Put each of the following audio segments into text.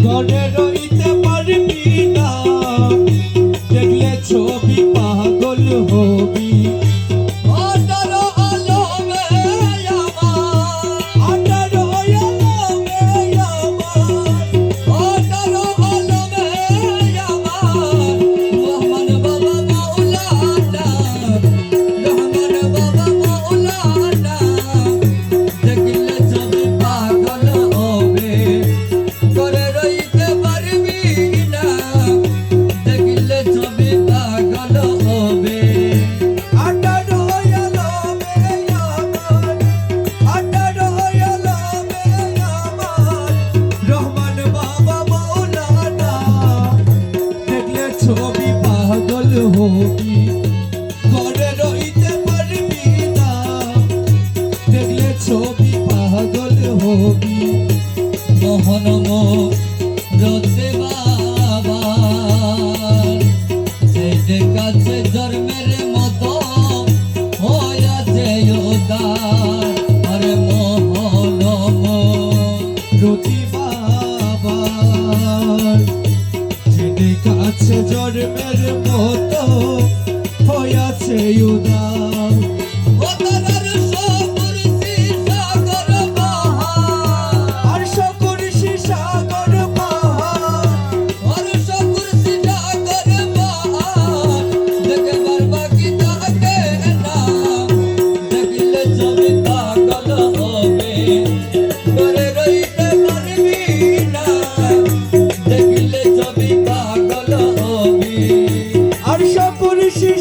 ঘরে রইতে পারবি না, দেখলে ছবি পাগল হবি। ছবি পাগল হবি, ঘরে রইতে পারবি না, দেখলে ছবি পাগল হবি। মোহন রতে বাবা যে কাছে জন্মের মতো হয়েছে উদার। আরে মোহন রতি বাবা যে কাছে জন্মের মতো হয়েছে উদার।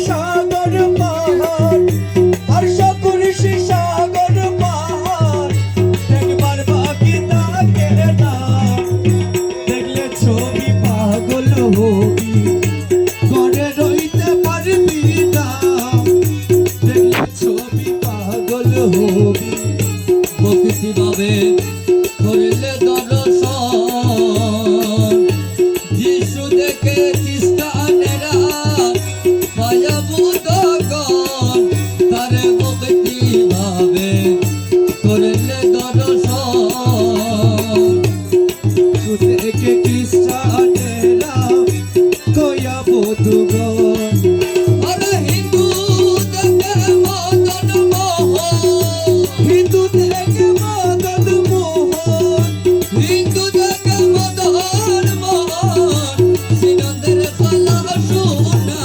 সাগর পাহাড় আর সকরিসি সাগর পাহাড় দেখবার বাকি থাকে না, দেখলে ছবি পাগল হবি, ঘরে রইতে পারবি না, দেখলে ছবি পাগল হবি। প্রকৃতি ভাবে করলে দর্শন যিশু দেখে খ্রিস্টানেরা তারে ভক্তি ভাবে করলে দর্শন দেখে খ্রিস্টানেরা কয়া বধুগণ। আরে হিন্দু দেখে মদন মোহন, হিন্দু দেখে মদন মোহন, হিন্দু দেখে মদন মোহন সিনন্দের খেলা শোনা।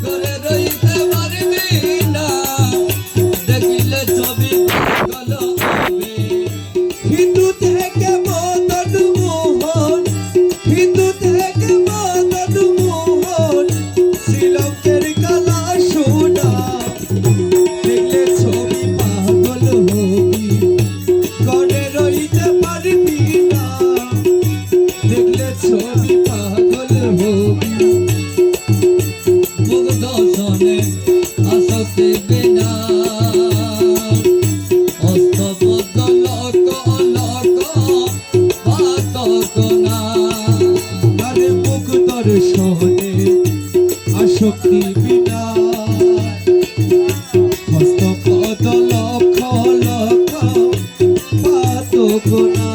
ঘরে রইতে পারবি না, দেখলে ছবি পাগল হবে। হিন্দু থেকে মদন মোহন, হিন্দু থেকে মদন মোহন শ্রীলঙ্কের কালা সোনা, দেখলে ছবি পাগল হবি, ঘরে রইতে পারবি না, দেখলে ছবি পাগল হবি। মুখ দর্শনে আসক্তি বিনা অস্তবদ্ধ লোক লোক পাতক না। আরে মুখ দর্শনে আসক্তি বিনা হস্তপদ লক্ষ লক্ষ পাতক না।